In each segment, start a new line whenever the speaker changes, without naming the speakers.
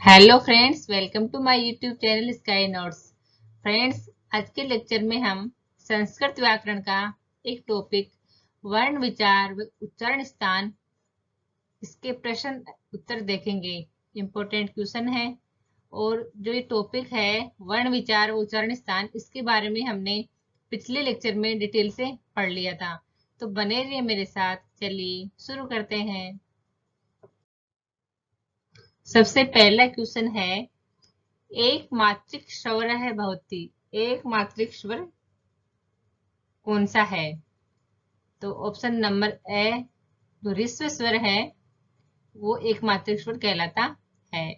Hello friends, welcome to my YouTube channel sky notes. Friends, आज के lecture में हम संस्कृत व्याकरण का एक टॉपिक वर्ण विचार व उच्चारण स्थान, इसके प्रश्न उत्तर देखेंगे। इम्पोर्टेंट क्वेश्चन है। और जो ये टॉपिक है वर्ण विचार व उच्चारण स्थान, इसके बारे में हमने पिछले लेक्चर में डिटेल से पढ़ लिया था। तो बने रहिए मेरे साथ। चलिए शुरू करते हैं। सबसे पहला क्वेश्चन है, एक मात्रिक स्वर है भवती। एक मात्रिक स्वर कौन सा है? तो ऑप्शन नंबर ए, जो ह्रस्व स्वर है वो एक मात्रिक स्वर कहलाता है।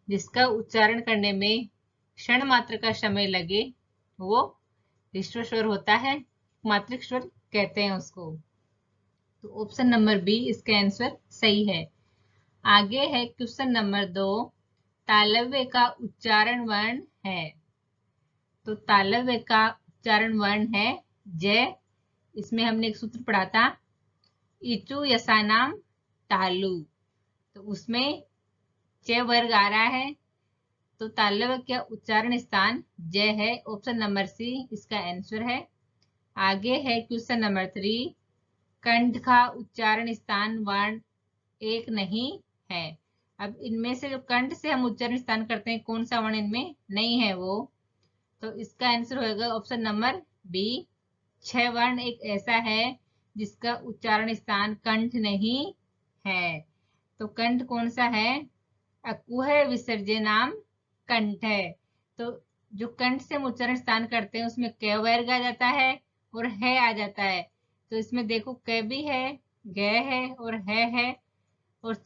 जिसका उच्चारण करने में क्षण मात्र का समय लगे वो ह्रस्व स्वर होता है, मात्रिक स्वर कहते हैं उसको। तो ऑप्शन नंबर बी इसका आंसर सही है। आगे है क्वेश्चन नंबर 2, तालव्य का उच्चारण वर्ण है। तो तालव्य का उच्चारण वर्ण है जय। इसमें हमने एक सूत्र पढ़ा था, इचु यसानाम तालु। तो उसमें च वर्ग आ रहा है, तो तालव्य का उच्चारण स्थान जय है। ऑप्शन नंबर सी इसका आंसर है। आगे है क्वेश्चन नंबर 3, कंठ का उच्चारण स्थान वर्ण एक नहीं है। अब इनमें से जो कंठ से हम उच्चारण स्थान करते हैं, कौन सा वर्ण इनमें नहीं है वो? तो इसका आंसर होगा ऑप्शन नंबर बी। 6 वर्ण एक ऐसा है जिसका उच्चारण स्थान कंठ नहीं है। तो कंठ कौन सा है? अकुह विसर्जनाम कंठ है। तो जो कंठ से हम उच्चारण स्थान करते हैं उसमें क वर्ग आ जाता है और है आ जाता है। तो इसमें देखो क भी है, ग है और है और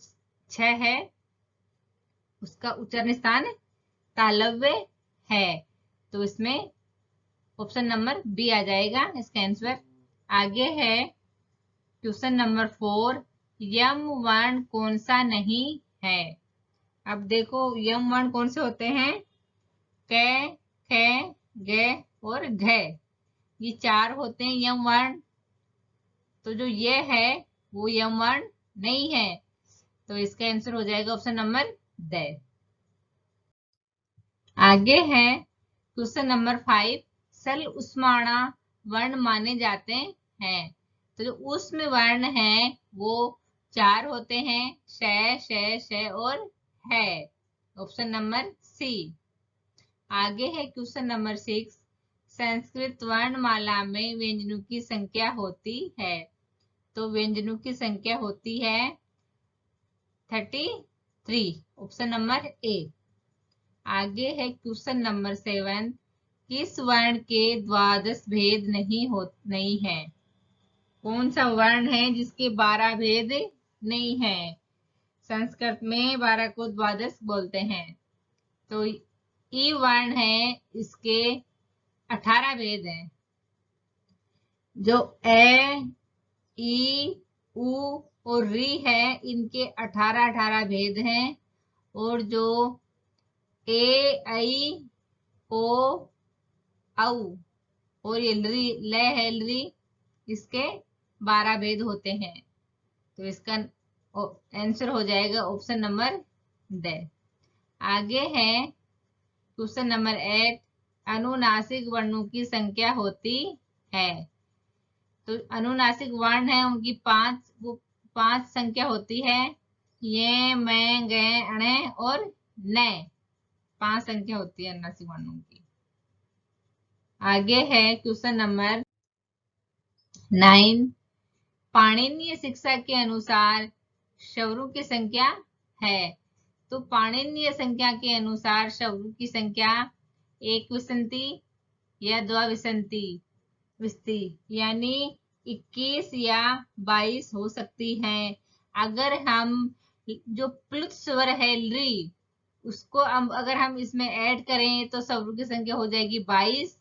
6 है, उसका उच्चारण स्थान तालव्य है। तो इसमें ऑप्शन नंबर बी आ जाएगा इसका आंसर। आगे है क्वेश्चन नंबर 4, यम वर्ण कौन सा नहीं है? अब देखो यम वर्ण कौन से होते हैं? क, ख, ग और घ। ये 4 होते हैं यम वर्ण। तो जो ये है वो यम वर्ण नहीं है। तो इसका आंसर हो जाएगा ऑप्शन नंबर द। आगे है क्वेश्चन नंबर 5, सल उस्माणा वर्ण माने जाते हैं। तो जो उस्म वर्ण है वो 4 होते हैं, श और है। Option number C. आगे है क्वेश्चन नंबर 6, संस्कृत वर्णमाला में व्यंजनों की संख्या होती है। तो व्यंजनों की संख्या होती है 33। Option number A. आगे है क्वेश्चन नंबर 7, किस वर्ण के द्वादश भेद नहीं है? कौन सा वर्ण है जिसके 12 भेद नहीं है? संस्कृत में 12 को द्वादश बोलते हैं। तो ई वर्ण है, इसके 18 भेद हैं। जो ए, ई, उ और री है, इनके 18 भेद हैं। और जो ए, आई, ओ, औ और ये ल है लरी, इसके 12 भेद होते हैं। तो इसका आंसर हो जाएगा ऑप्शन नंबर ड। आगे है क्वेश्चन नंबर 8, अनुनासिक वर्णों की संख्या होती है। तो अनुनासिक वर्ण है उनकी 5 संख्या होती है। ये, मैं, गे, अणे और न। 5 संख्या होती है अनुनासिक वर्णों की। आगे है क्वेश्चन नंबर 9, पाणिनीय शिक्षा के अनुसार स्वरों की संख्या है। तो पाणिनीय संख्या के अनुसार स्वरों की संख्या एक विसंति या द्विविसंति विस्ती यानी 21 या 22 हो सकती है। अगर हम जो प्लुत स्वर है ली, उसको अगर हम इसमें ऐड करें तो स्वरों की संख्या हो जाएगी 22।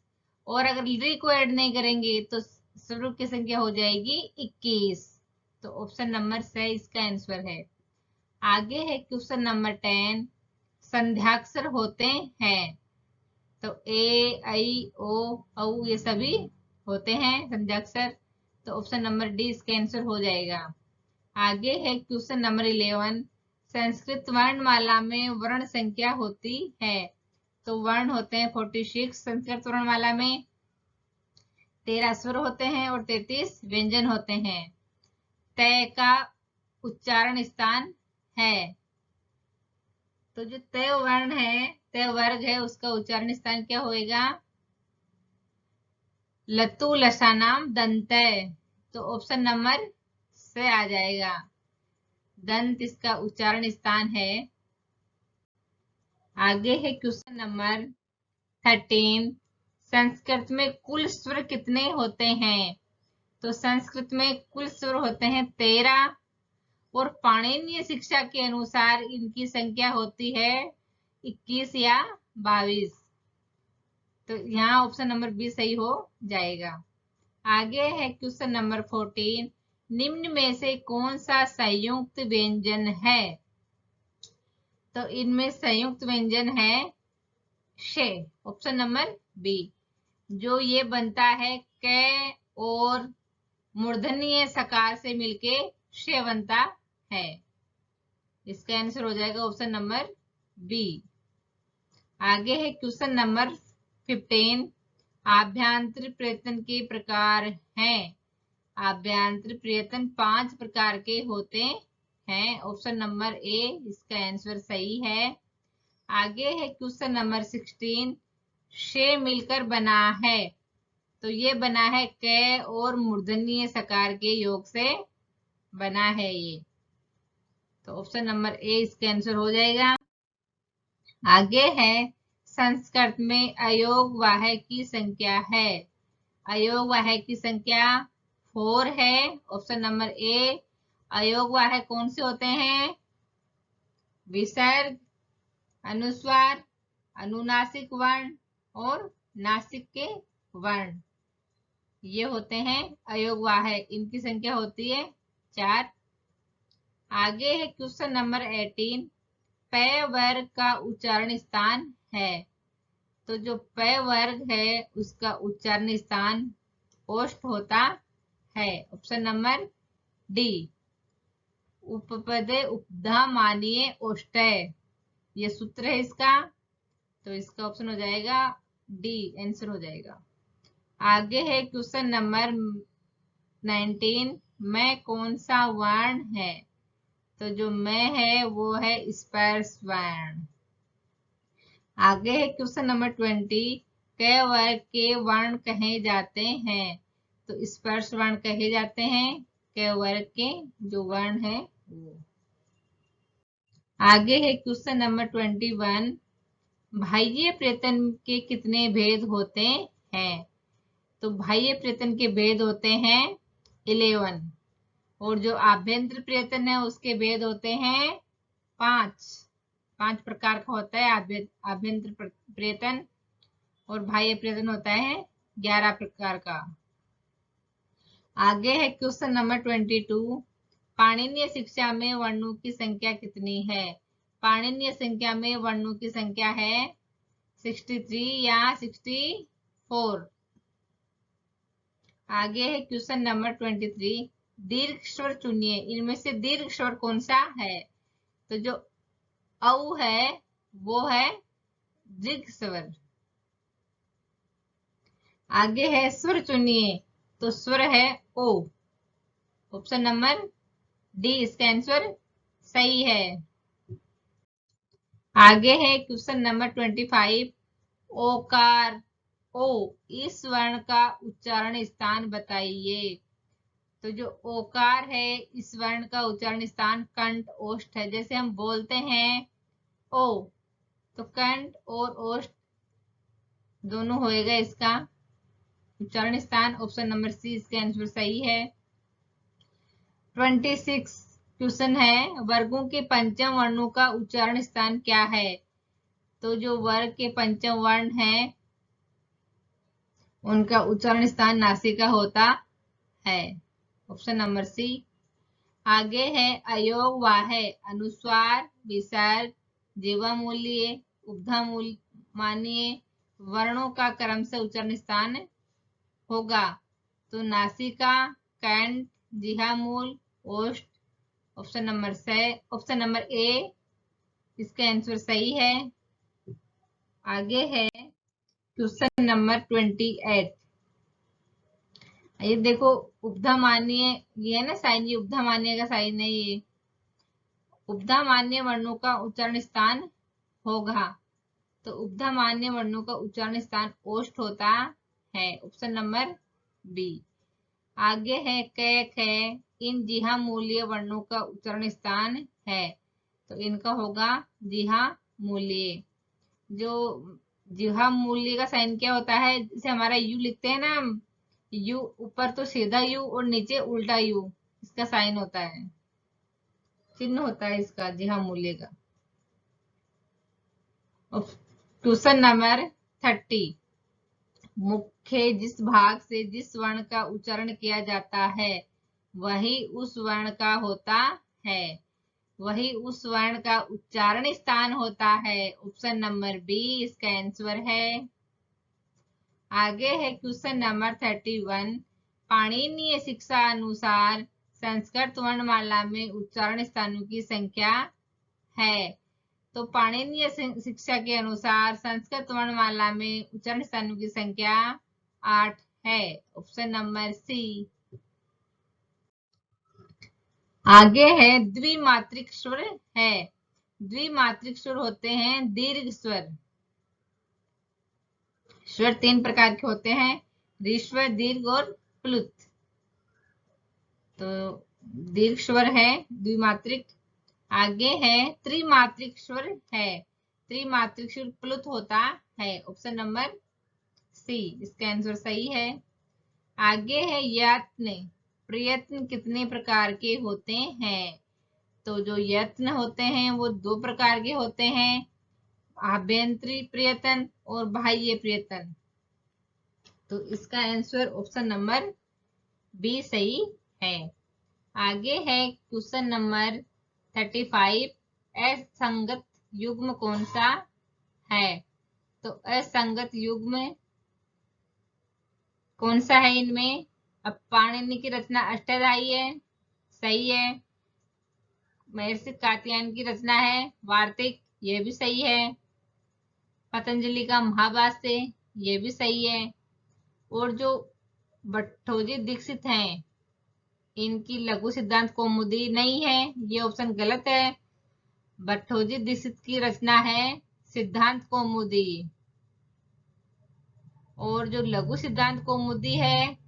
और अगर ली को ऐड नहीं करेंगे तो स्वरों की संख्या हो जाएगी 21। तो ऑप्शन नंबर से इसका आंसर है। आगे है क्वेश्चन नंबर 10, संध्याक्षर होते हैं। तो ए, आई, ओ, औ ये सभी होते हैं संध्याक्षर। तो ऑप्शन नंबर डी इसका आंसर हो जाएगा। आगे है क्वेश्चन नंबर 11, संस्कृत वर्णमाला में वर्ण संख्या होती है? तो वर्ण होते हैं 46 संस्कृत वर्णमाला में, 13 स्वर होते हैं और 33 व्यंजन होते हैं। तय का उच्चारण स्थान है, तो जो तय वर्ण है, तय वर्ग है, उसका उच्चारण स्थान क्या होएगा? लतु लसानाम दंतय, तो ऑप्शन नंबर से आ जाएगा। दंत इसका उच्चारण स्थान है। आगे है क्वेश्चन नंबर 13। संस्कृत में कुल स्वर कितने होते हैं? तो संस्कृत में कुल स्वर होते हैं 13 और पाणिनीय शिक्षा के अनुसार इनकी संख्या होती है 21 या 22। तो यहाँ ऑप्शन नंबर बी सही हो जाएगा। आगे है क्वेश्चन नंबर 14। निम्न में से कौन सा संयुक्त व्यंजन है? तो इनमें संयुक्त व्यंजन है शे, ऑप्शन नंबर बी। जो ये बनता है क और मूर्धन्य सकार से मिलके शे बनता है। इसका आंसर हो जाएगा ऑप्शन नंबर बी। आगे है क्वेश्चन नंबर 15। आभ्यंतर प्रयत्न के प्रकार हैं। आभ्यंतर प्रयत्न 5 प्रकार के होते हैं, ऑप्शन नंबर ए इसका आंसर सही है। आगे है क्वेश्चन नंबर 16। शे मिलकर बना है, तो ये बना है क और मूर्धन्य सकार के योग से बना है ये, तो ऑप्शन नंबर ए इसका आंसर हो जाएगा। आगे है संस्कृत में अयोग वाहक की संख्या है। अयोग वाहक की संख्या 4 है, ऑप्शन नंबर ए। अयोग वाहक कौन से होते हैं? विसर्ग, अनुस्वार, अनुनासिक वर्ण और नासिक के वर्ण, ये होते हैं अयोग वाहक। इनकी संख्या होती है 4। आगे है क्वेश्चन नंबर 18। पै वर्ग का उच्चारण स्थान है, तो जो पै वर्ग है उसका उच्चारण स्थान ओष्ठ होता है, ऑप्शन नंबर डी। उपपदे उपधा मानिए ओष्टय, ये सूत्र है इसका, तो इसका ऑप्शन हो जाएगा डी, आंसर हो जाएगा। आगे है क्वेश्चन नंबर 19। मैं कौन सा वर्ण है? तो जो मैं है वो है स्पर्श वर्ण। आगे है क्वेश्चन नंबर 20। क वर्ग के वर्ण कहे जाते हैं, तो स्पर्श वर्ण कहे जाते हैं क वर्ग के जो वर्ण है वो। आगे है क्वेश्चन नंबर 21। बाह्य प्रयत्न के कितने भेद होते हैं? तो बाह्य प्रयत्न के भेद होते हैं 11 और जो आभ्यंतर प्रयत्न है उसके भेद होते हैं 5 प्रकार का होता है आभ्यंतर प्रयत्न, और बाह्य प्रयत्न होता है 11 प्रकार का। आगे है क्वेश्चन नंबर 22। पाणिनीय शिक्षा में वर्णों की संख्या कितनी है? पाणिनीय संख्या में वर्णों की संख्या है 63 या 64। आगे है क्वेश्चन नंबर 23। दीर्घ स्वर चुनिए, इनमें से दीर्घ स्वर कौन सा है? तो जो औ है वो है दीर्घ स्वर। आगे है स्वर चुनिए, तो स्वर है ओ, ऑप्शन नंबर डी इसका आंसर सही है। आगे है क्वेश्चन नंबर 25। ओकार ओ, इस वर्ण का उच्चारण स्थान बताइए। तो जो ओकार है इस वर्ण का उच्चारण स्थान कंठ ओष्ठ है। जैसे हम बोलते हैं ओ, तो कंठ और ओष्ठ दोनों होएगा इसका उच्चारण स्थान, ऑप्शन नंबर सी इसका आंसर सही है। 26 क्वेश्चन है, वर्गों के पंचम वर्णों का उच्चारण स्थान क्या है? तो जो वर्ग के पंचम वर्ण हैं उनका उच्चारण स्थान नासिका होता है, ऑप्शन नंबर सी। आगे है अयोग वाहक, अनुस्वार, विसर्ग, जीवा मूल्य, उपधा मानिए वर्णों का क्रम से उच्चारण स्थान होगा, तो नासिका, कंठ, जिहा मूल, ओष्ठ ऑप्शन नंबर ए इसका आंसर सही है। आगे है क्वेश्चन नंबर 28। ये देखो उपधामान्य, ये है ना साइन, ये उपधामान्य का साइन है। ये उपधामान्य वर्णों का उच्चारण स्थान होगा, तो उपधामान्य वर्णों का उच्चारण स्थान ओष्ठ होता है। Option number B. आगे है क ख, इन जिहा मूल्य वर्णों का उच्चारण स्थान है, तो इनका होगा जिहा मूल्य। जो जिहा मूल्य का साइन क्या होता है, जैसे हमारा यू लिखते हैं ना, यू ऊपर तो सीधा यू और नीचे उल्टा यू, इसका साइन होता है, चिन्ह होता है इसका जिहा मूल्य का। Question number 30। मुख्य जिस भाग से जिस वर्ण का उच्चारण किया जाता है वही उस वर्ण का होता है, वही उस वर्ण का उच्चारण स्थान होता है। ऑप्शन नंबर बी इसका आंसर है। आगे है क्वेश्चन नंबर 31। पाणिनीय शिक्षा अनुसार संस्कृत वर्णमाला में उच्चारण स्थानों की संख्या है, तो पाणिनीय शिक्षा के अनुसार संस्कृत वर्णमाला में उच्चारण स्थानों की संख्या 8 है। Option number C. आगे है द्विमात्रिक स्वर है। द्विमात्रिक स्वर होते हैं दीर्घ स्वर। स्वर 3 प्रकार के होते हैं, ऋस्व, दीर्घ और प्लुत। तो दीर्घ स्वर है द्विमात्रिक। आगे है त्रिमात्रिक स्वर है। त्रिमात्रिक स्वर प्लुत होता है। ऑप्शन नंबर सी इसका आंसर सही है। आगे है यत्न। प्रयत्न कितने प्रकार के होते हैं, तो जो यत्न होते हैं वो 2 प्रकार के होते हैं, आभ्यंतरी प्रयत्न और बाह्य प्रयत्न। तो इसका आंसर ऑप्शन नंबर बी सही है। आगे है क्वेश्चन नंबर 35। असंगत युग्म कौन सा है, तो असंगत युग्म कौन सा है इनमें। अब पाणिनि की रचना अष्टाध्यायी है, सही है। महर्षि कात्यायन की रचना है वार्तिक, ये भी सही है। पतंजलि का महाभाष्य, ये भी सही है। और जो भट्टोजी दीक्षित हैं, इनकी लघु सिद्धांत कौमुदी नहीं है, ये ऑप्शन गलत है। भट्टोजी दीक्षित की रचना है सिद्धांत कौमुदी, और जो लघु सिद्धांत कौमुदी है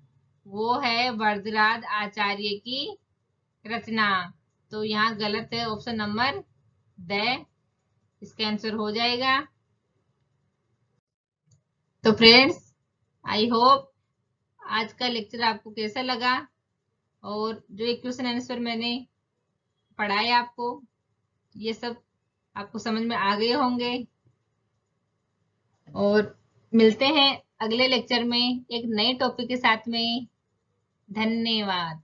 वो है वरदराज आचार्य की रचना। तो यहाँ गलत है, ऑप्शन नंबर द इसका आंसर हो जाएगा। तो फ्रेंड्स, आई होप आज का लेक्चर आपको कैसा लगा, और जो एक क्वेश्चन आंसर मैंने पढ़ाया आपको, ये सब आपको समझ में आ गए होंगे। और मिलते हैं अगले लेक्चर में एक नए टॉपिक के साथ में। धन्यवाद।